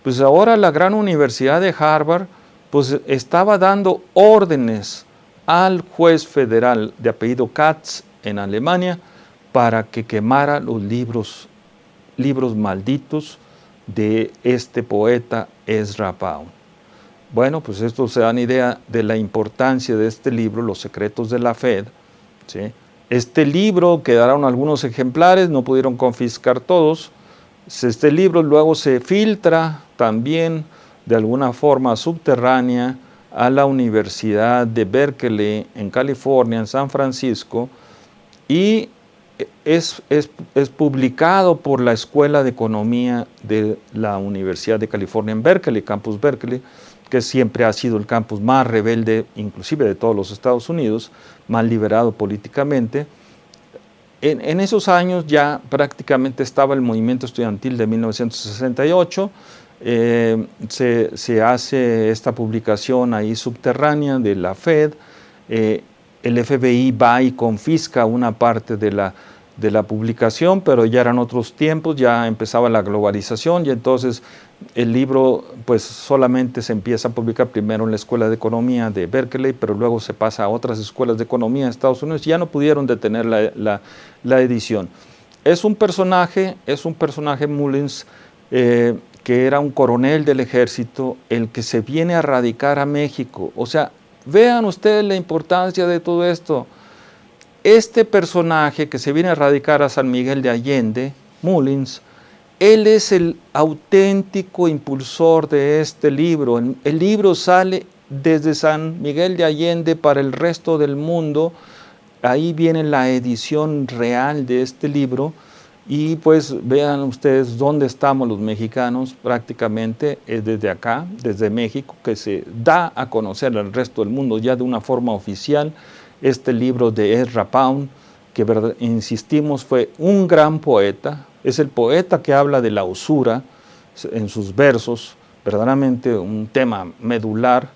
pues ahora la gran Universidad de Harvard pues estaba dando órdenes al juez federal de apellido Katz en Alemania para que quemara los libros malditos de este poeta Ezra Pound. Bueno, pues esto se dan idea de la importancia de este libro, Los secretos de la Fed, ¿sí? Este libro quedaron algunos ejemplares, no pudieron confiscar todos. Este libro luego se filtra también de alguna forma subterránea a la Universidad de Berkeley en California, en San Francisco, y es publicado por la Escuela de Economía de la Universidad de California en Berkeley, Campus Berkeley, que siempre ha sido el campus más rebelde, inclusive de todos los Estados Unidos, más liberado políticamente. En esos años ya prácticamente estaba el movimiento estudiantil de 1968, se hace esta publicación ahí subterránea de la Fed. El FBI va y confisca una parte de la publicación, pero ya eran otros tiempos, ya empezaba la globalización y entonces el libro pues solamente se empieza a publicar primero en la Escuela de Economía de Berkeley, pero luego se pasa a otras escuelas de economía en Estados Unidos y ya no pudieron detener la edición. Es un personaje Mullins, que era un coronel del ejército, el que se viene a radicar a México. O sea, vean ustedes la importancia de todo esto. Este personaje que se viene a radicar a San Miguel de Allende, Mullins, él es el auténtico impulsor de este libro. El libro sale desde San Miguel de Allende para el resto del mundo. Ahí viene la edición real de este libro. Y pues vean ustedes dónde estamos los mexicanos, prácticamente desde acá, desde México, que se da a conocer al resto del mundo ya de una forma oficial. Este libro de Ezra Pound, que insistimos fue un gran poeta, es el poeta que habla de la usura en sus versos, verdaderamente un tema medular,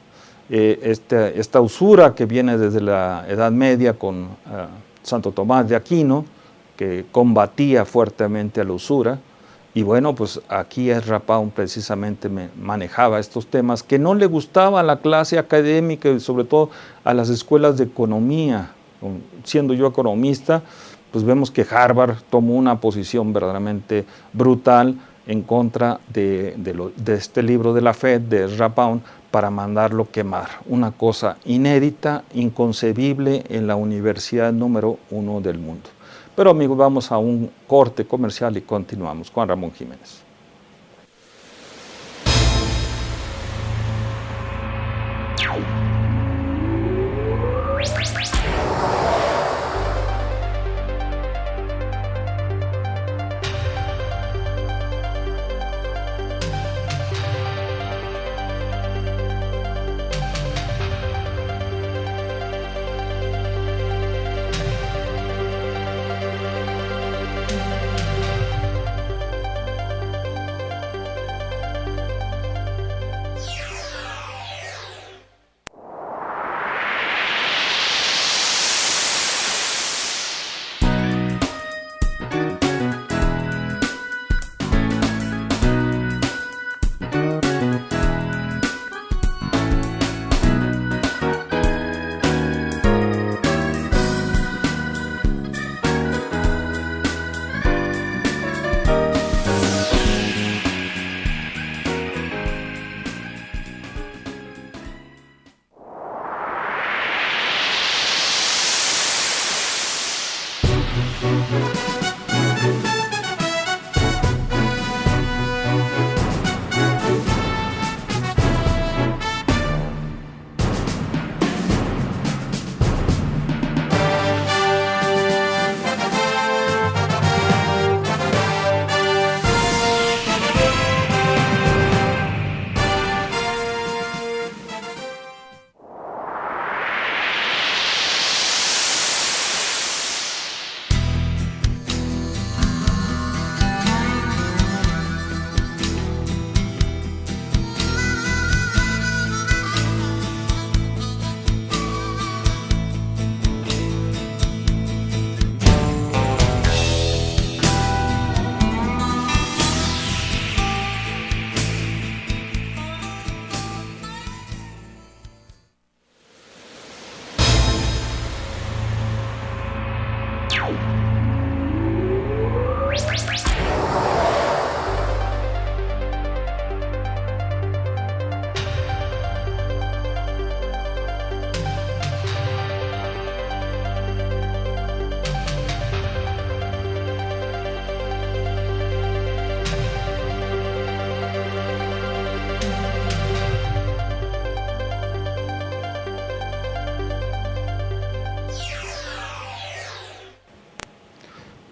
esta usura que viene desde la Edad Media con Santo Tomás de Aquino, que combatía fuertemente a la usura, y bueno, pues aquí Ezra Pound precisamente manejaba estos temas que no le gustaba a la clase académica y sobre todo a las escuelas de economía. Siendo yo economista, pues vemos que Harvard tomó una posición verdaderamente brutal en contra de este libro de la Fed, de Ezra Pound, para mandarlo quemar. Una cosa inédita, inconcebible en la universidad número 1 del mundo. Pero amigos, vamos a un corte comercial y continuamos. Juan Ramón Jiménez.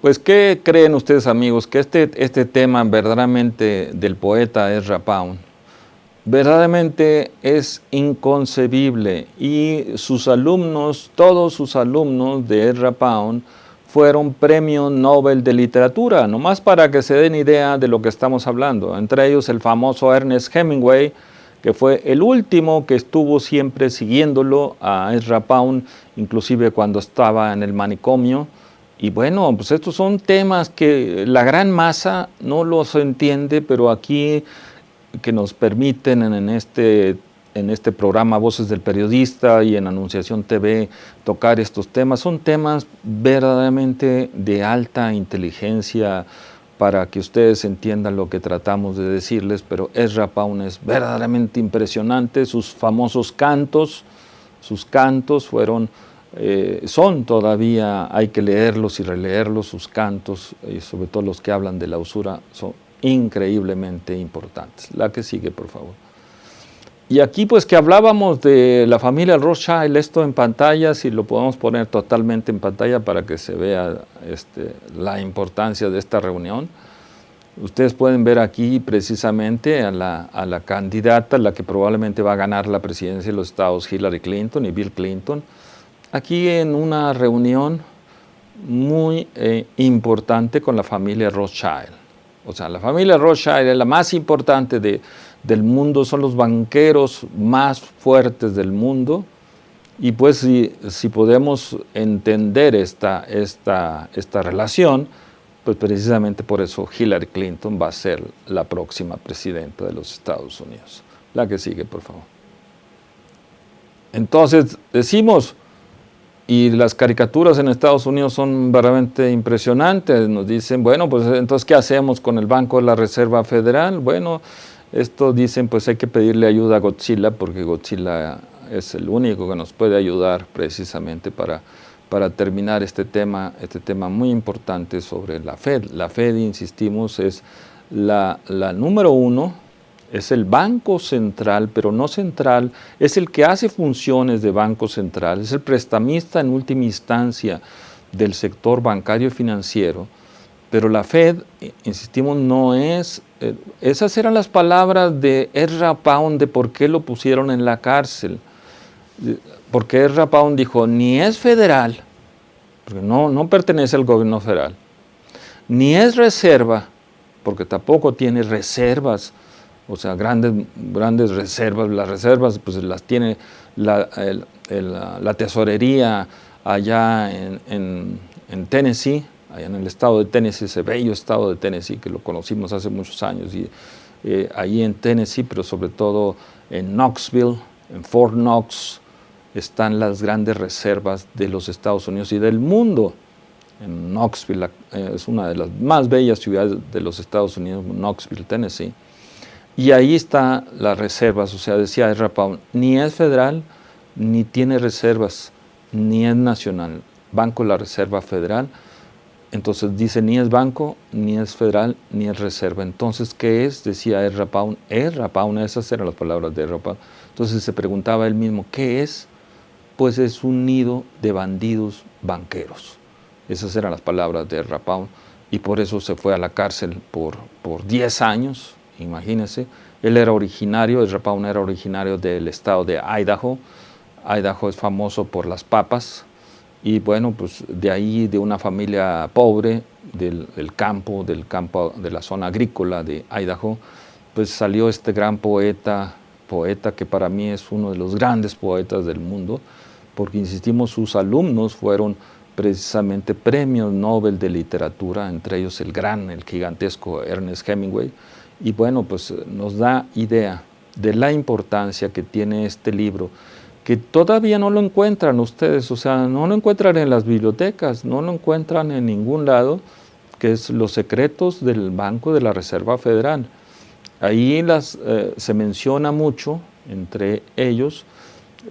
Pues, ¿qué creen ustedes, amigos? Que este tema verdaderamente del poeta Ezra Pound, verdaderamente es inconcebible, y sus alumnos, todos sus alumnos de Ezra Pound, fueron premios Nobel de Literatura, nomás para que se den idea de lo que estamos hablando. Entre ellos el famoso Ernest Hemingway, que fue el último que estuvo siempre siguiéndolo a Ezra Pound, inclusive cuando estaba en el manicomio. Y bueno, pues estos son temas que la gran masa no los entiende, pero aquí que nos permiten en este programa Voces del Periodista y en Anunciación TV tocar estos temas, son temas verdaderamente de alta inteligencia para que ustedes entiendan lo que tratamos de decirles, pero Ezra Pound es verdaderamente impresionante, sus famosos cantos, sus cantos son todavía, hay que leerlos y releerlos, sus cantos, y sobre todo los que hablan de la usura, son increíblemente importantes. La que sigue, por favor. Y aquí pues que hablábamos de la familia Rothschild, esto en pantalla, si lo podemos poner totalmente en pantalla para que se vea la importancia de esta reunión. Ustedes pueden ver aquí precisamente a la candidata, la que probablemente va a ganar la presidencia de los Estados, Hillary Clinton y Bill Clinton, aquí en una reunión muy importante con la familia Rothschild. O sea, la familia Rothschild es la más importante del mundo, son los banqueros más fuertes del mundo, y pues si podemos entender esta relación, pues precisamente por eso Hillary Clinton va a ser la próxima presidenta de los Estados Unidos. La que sigue, por favor. Entonces decimos, y las caricaturas en Estados Unidos son verdaderamente impresionantes, nos dicen, bueno, pues entonces ¿qué hacemos con el Banco de la Reserva Federal? Bueno, esto dicen, pues hay que pedirle ayuda a Godzilla, porque Godzilla es el único que nos puede ayudar precisamente para terminar este tema muy importante sobre la Fed. La Fed, insistimos, es la número uno, es el banco central, pero no central, es el que hace funciones de banco central, es el prestamista en última instancia del sector bancario y financiero, pero la Fed, insistimos, no es, esas eran las palabras de Ezra Pound de por qué lo pusieron en la cárcel, porque Ezra Pound dijo, ni es federal, porque no pertenece al gobierno federal, ni es reserva, porque tampoco tiene reservas, o sea, grandes reservas. Las reservas pues las tiene la tesorería allá en Tennessee, allá en el estado de Tennessee, ese bello estado de Tennessee que lo conocimos hace muchos años, y allí en Tennessee, pero sobre todo en Knoxville, en Fort Knox, están las grandes reservas de los Estados Unidos y del mundo. En Knoxville, es una de las más bellas ciudades de los Estados Unidos, Knoxville, Tennessee. Y ahí está las reservas, o sea, decía Ezra Pound, ni es federal, ni tiene reservas, ni es nacional. Banco de la Reserva Federal, entonces dice, ni es banco, ni es federal, ni es reserva. Entonces, ¿qué es? Decía Ezra Pound. Ezra Pound, esas eran las palabras de Ezra Pound. Entonces se preguntaba él mismo, ¿qué es? Pues es un nido de bandidos banqueros. Esas eran las palabras de Ezra Pound, y por eso se fue a la cárcel por 10 años. Imagínense, él era originario, Ezra Pound era originario del estado de Idaho. Idaho es famoso por las papas, y bueno, pues de ahí, de una familia pobre, del campo, de la zona agrícola de Idaho, pues salió este gran poeta que para mí es uno de los grandes poetas del mundo, porque insistimos, sus alumnos fueron precisamente premios Nobel de Literatura, entre ellos el gigantesco Ernest Hemingway. Y bueno, pues nos da idea de la importancia que tiene este libro, que todavía no lo encuentran ustedes, o sea, no lo encuentran en las bibliotecas, no lo encuentran en ningún lado, que es Los secretos del Banco de la Reserva Federal. Ahí se menciona mucho, entre ellos,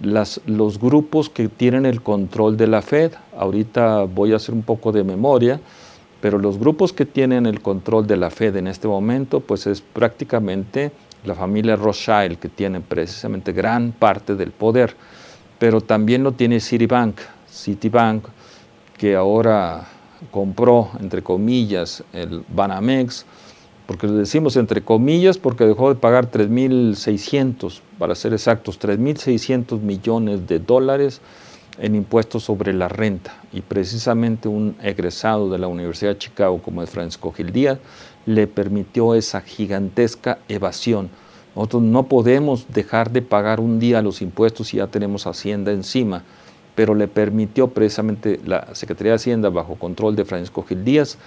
los grupos que tienen el control de la Fed. Ahorita voy a hacer un poco de memoria, pero los grupos que tienen el control de la Fed en este momento, pues es prácticamente la familia Rothschild, que tiene precisamente gran parte del poder, pero también lo tiene Citibank, que ahora compró, entre comillas, el Banamex, porque lo decimos entre comillas porque dejó de pagar 3.600, para ser exactos, 3.600 millones de dólares en impuestos sobre la renta, y precisamente un egresado de la Universidad de Chicago como es Francisco Gil Díaz le permitió esa gigantesca evasión. Nosotros no podemos dejar de pagar un día los impuestos si ya tenemos Hacienda encima, pero le permitió precisamente la Secretaría de Hacienda bajo control de Francisco Gil Díaz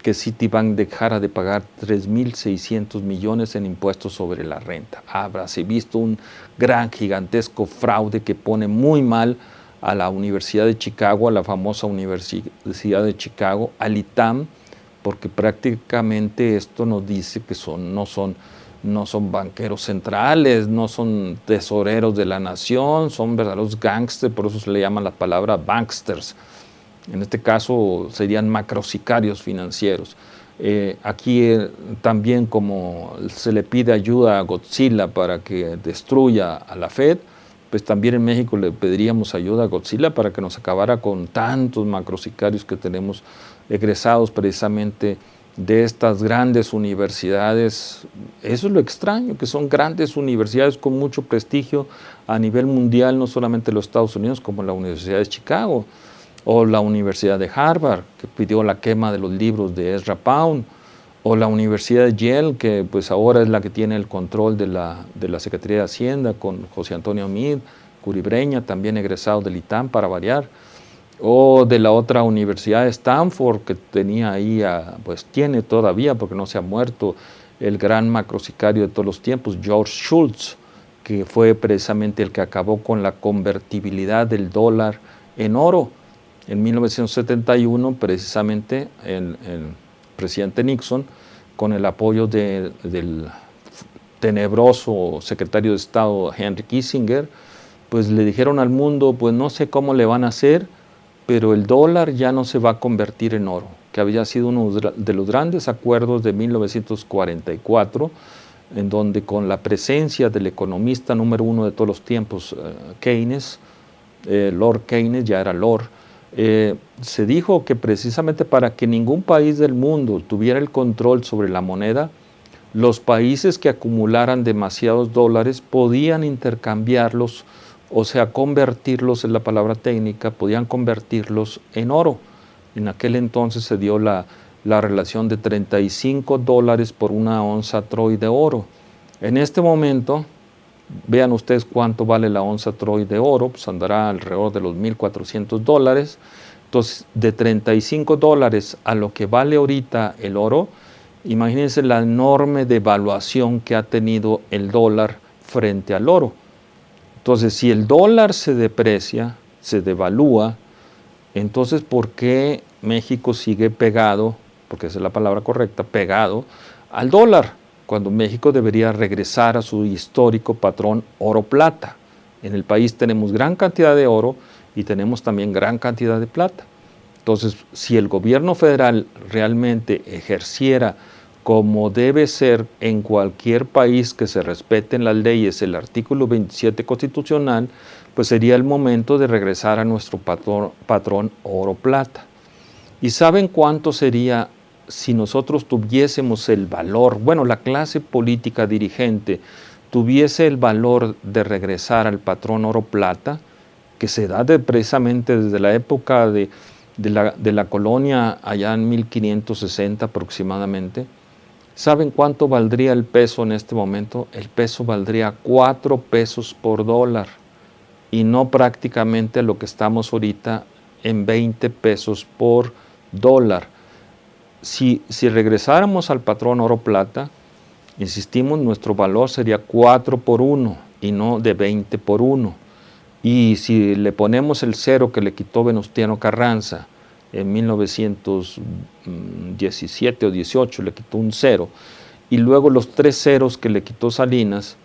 que Citibank dejara de pagar 3.600 millones en impuestos sobre la renta. Habráse visto un gran, gigantesco fraude que pone muy mal a la Universidad de Chicago, a la famosa Universidad de Chicago, al ITAM, porque prácticamente esto nos dice que no son banqueros centrales, no son tesoreros de la nación, son verdaderos gángsters, por eso se le llama la palabra banksters. En este caso serían macrosicarios financieros. Aquí también, como se le pide ayuda a Godzilla para que destruya a la Fed, pues también en México le pediríamos ayuda a Godzilla para que nos acabara con tantos macrosicarios que tenemos egresados precisamente de estas grandes universidades. Eso es lo extraño, que son grandes universidades con mucho prestigio a nivel mundial, no solamente en los Estados Unidos, como la Universidad de Chicago, o la Universidad de Harvard, que pidió la quema de los libros de Ezra Pound, o la Universidad de Yale, que pues ahora es la que tiene el control de la Secretaría de Hacienda, con José Antonio Meade, Curibreña, también egresado del ITAM para variar, o de la otra Universidad de Stanford, que tenía ahí, pues tiene todavía, porque no se ha muerto, el gran macrosicario de todos los tiempos, George Shultz, que fue precisamente el que acabó con la convertibilidad del dólar en oro. En 1971, precisamente, el presidente Nixon, con el apoyo del tenebroso secretario de Estado Henry Kissinger, pues le dijeron al mundo, pues no sé cómo le van a hacer, pero el dólar ya no se va a convertir en oro, que había sido uno de los grandes acuerdos de 1944, en donde con la presencia del economista número uno de todos los tiempos, Keynes, Lord Keynes, ya era Lord, se dijo que precisamente para que ningún país del mundo tuviera el control sobre la moneda, los países que acumularan demasiados dólares podían intercambiarlos, o sea, convertirlos, es la palabra técnica, podían convertirlos en oro. En aquel entonces se dio la relación de $35 por una onza Troy de oro. En este momento, vean ustedes cuánto vale la onza Troy de oro, pues andará alrededor de los $1,400. Entonces, de $35 a lo que vale ahorita el oro, imagínense la enorme devaluación que ha tenido el dólar frente al oro. Entonces, si el dólar se deprecia, se devalúa, entonces, ¿por qué México sigue pegado, porque esa es la palabra correcta, pegado al dólar, cuando México debería regresar a su histórico patrón oro-plata? En el país tenemos gran cantidad de oro y tenemos también gran cantidad de plata. Entonces, si el gobierno federal realmente ejerciera como debe ser en cualquier país que se respeten las leyes, el artículo 27 constitucional, pues sería el momento de regresar a nuestro patrón oro-plata. ¿Y saben cuánto sería si nosotros tuviésemos el valor, bueno, la clase política dirigente tuviese el valor de regresar al patrón oro-plata, que se da precisamente desde la época de la colonia allá en 1560 aproximadamente? ¿Saben cuánto valdría el peso en este momento? El peso valdría 4 pesos por dólar y no prácticamente lo que estamos ahorita en 20 pesos por dólar. Si regresáramos al patrón oro-plata, insistimos, nuestro valor sería 4 por 1 y no de 20 por 1. Y si le ponemos el cero que le quitó Venustiano Carranza en 1917 o 18, le quitó un cero, y luego los 3 ceros que le quitó Salinas,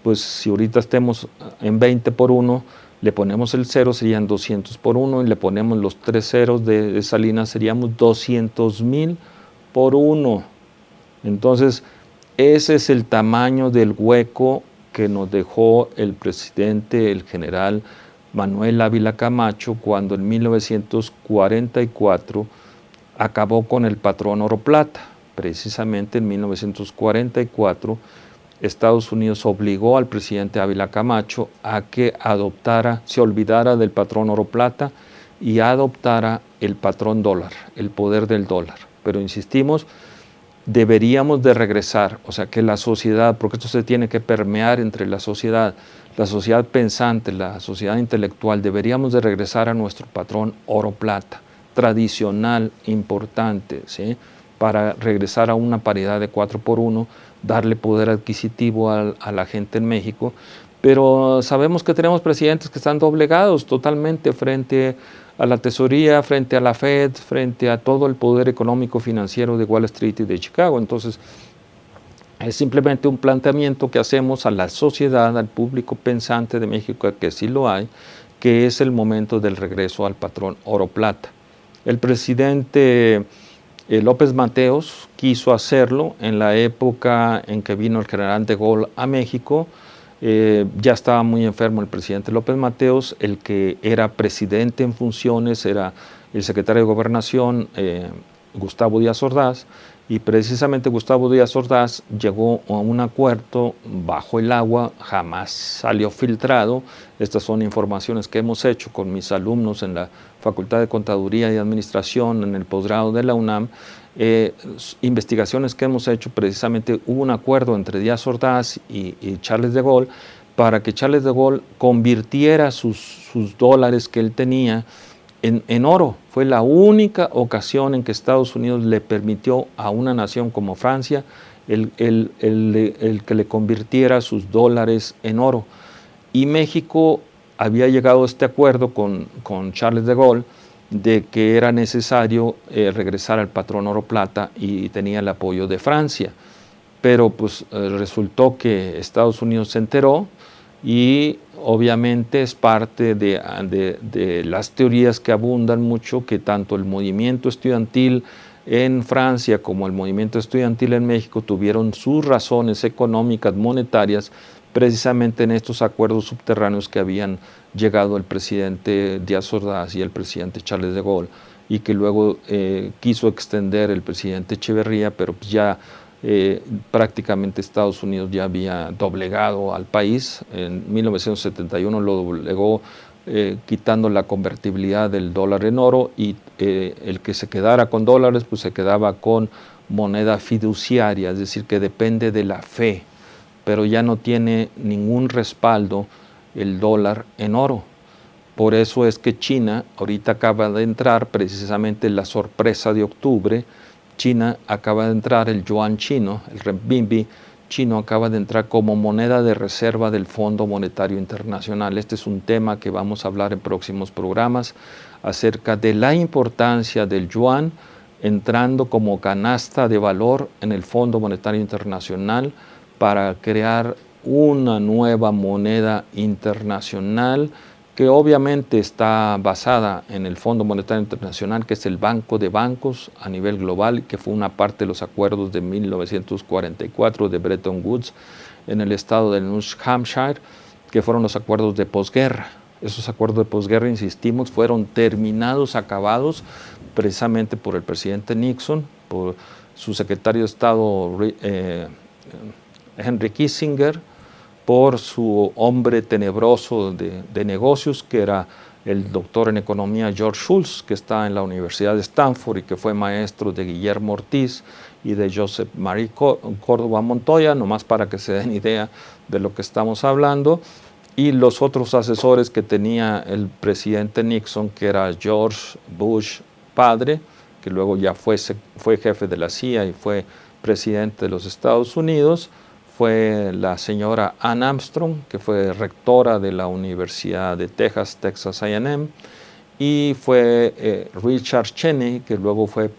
pues si ahorita estemos en 20 por 1, le ponemos el cero, serían 200 por 1, y le ponemos los 3 ceros de Salinas, seríamos 200,000 por 1. Entonces, ese es el tamaño del hueco que nos dejó el presidente, el general Manuel Ávila Camacho, cuando en 1944 acabó con el patrón oro-plata. Precisamente en 1944 Estados Unidos obligó al presidente Ávila Camacho a que se olvidara del patrón oro plata y adoptara el patrón dólar, el poder del dólar. Pero insistimos, deberíamos de regresar, o sea que la sociedad, porque esto se tiene que permear entre la sociedad pensante, la sociedad intelectual, deberíamos de regresar a nuestro patrón oro plata, tradicional, importante, ¿sí? Para regresar a una paridad de 4x1, darle poder adquisitivo a la gente en México, pero sabemos que tenemos presidentes que están doblegados totalmente frente a la tesorería, frente a la Fed, frente a todo el poder económico financiero de Wall Street y de Chicago. Entonces, es simplemente un planteamiento que hacemos a la sociedad, al público pensante de México, que sí lo hay, que es el momento del regreso al patrón oro-plata. El presidente López Mateos quiso hacerlo en la época en que vino el general de Gaulle a México. Ya estaba muy enfermo el presidente López Mateos, el que era presidente en funciones era el secretario de Gobernación, Gustavo Díaz Ordaz, y precisamente Gustavo Díaz Ordaz llegó a un acuerdo bajo el agua, jamás salió filtrado. Estas son informaciones que hemos hecho con mis alumnos en la Facultad de Contaduría y Administración, en el posgrado de la UNAM, investigaciones que hemos hecho. Precisamente hubo un acuerdo entre Díaz Ordaz y Charles de Gaulle para que Charles de Gaulle convirtiera sus dólares que él tenía en oro. Fue la única ocasión en que Estados Unidos le permitió a una nación como Francia el que le convirtiera sus dólares en oro. Y México había llegado a este acuerdo con Charles de Gaulle de que era necesario regresar al patrón oro-plata y tenía el apoyo de Francia. Pero pues resultó que Estados Unidos se enteró y obviamente es parte de las teorías que abundan mucho, que tanto el movimiento estudiantil en Francia como el movimiento estudiantil en México tuvieron sus razones económicas, monetarias, precisamente en estos acuerdos subterráneos que habían llegado el presidente Díaz Ordaz y el presidente Charles de Gaulle, y que luego quiso extender el presidente Echeverría, pero pues ya prácticamente Estados Unidos ya había doblegado al país. En 1971 lo doblegó quitando la convertibilidad del dólar en oro, y el que se quedara con dólares pues se quedaba con moneda fiduciaria, es decir, que depende de la fe, pero ya no tiene ningún respaldo el dólar en oro. Por eso es que China ahorita acaba de entrar, precisamente la sorpresa de octubre, China acaba de entrar, el yuan chino, el renminbi chino acaba de entrar como moneda de reserva del Fondo Monetario Internacional. Este es un tema que vamos a hablar en próximos programas acerca de la importancia del yuan entrando como canasta de valor en el Fondo Monetario Internacional para crear una nueva moneda internacional que obviamente está basada en el Fondo Monetario Internacional, que es el banco de bancos a nivel global, que fue una parte de los acuerdos de 1944 de Bretton Woods en el estado de New Hampshire, que fueron los acuerdos de posguerra. Esos acuerdos de posguerra, insistimos, fueron terminados, acabados, precisamente por el presidente Nixon, por su secretario de Estado Henry Kissinger, por su hombre tenebroso de negocios, que era el doctor en economía George Shultz, que está en la Universidad de Stanford y que fue maestro de Guillermo Ortiz y de Joseph Marie Córdoba Montoya, nomás para que se den idea de lo que estamos hablando. Y los otros asesores que tenía el presidente Nixon, que era George Bush padre, que luego ya fue jefe de la CIA y fue presidente de los Estados Unidos. Fue la señora Ann Armstrong, que fue rectora de la Universidad de Texas A&M, y fue Richard Cheney, que luego fue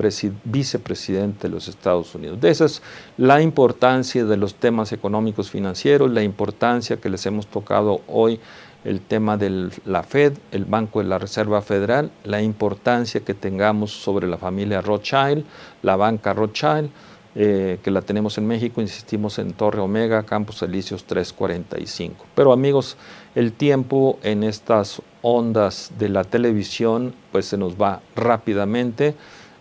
vicepresidente de los Estados Unidos. De esa es la importancia de los temas económicos financieros, la importancia que les hemos tocado hoy, el tema de la Fed, el Banco de la Reserva Federal, la importancia que tengamos sobre la familia Rothschild, la banca Rothschild, que la tenemos en México, insistimos en Torre Omega, Campos Elíseos 345. Pero amigos, el tiempo en estas ondas de la televisión pues se nos va rápidamente.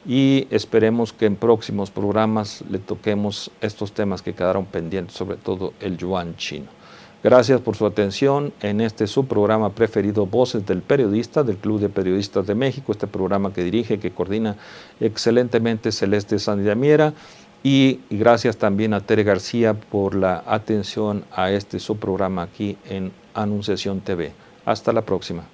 y esperemos que en próximos programas le toquemos estos temas que quedaron pendientes, sobre todo el yuan chino. Gracias por su atención en este su programa preferido, Voces del Periodista, del Club de Periodistas de México, este programa que dirige, que coordina excelentemente Celeste Sáenz de Miera, y gracias también a Tere García por la atención a este su programa aquí en Anunciación TV. Hasta la próxima.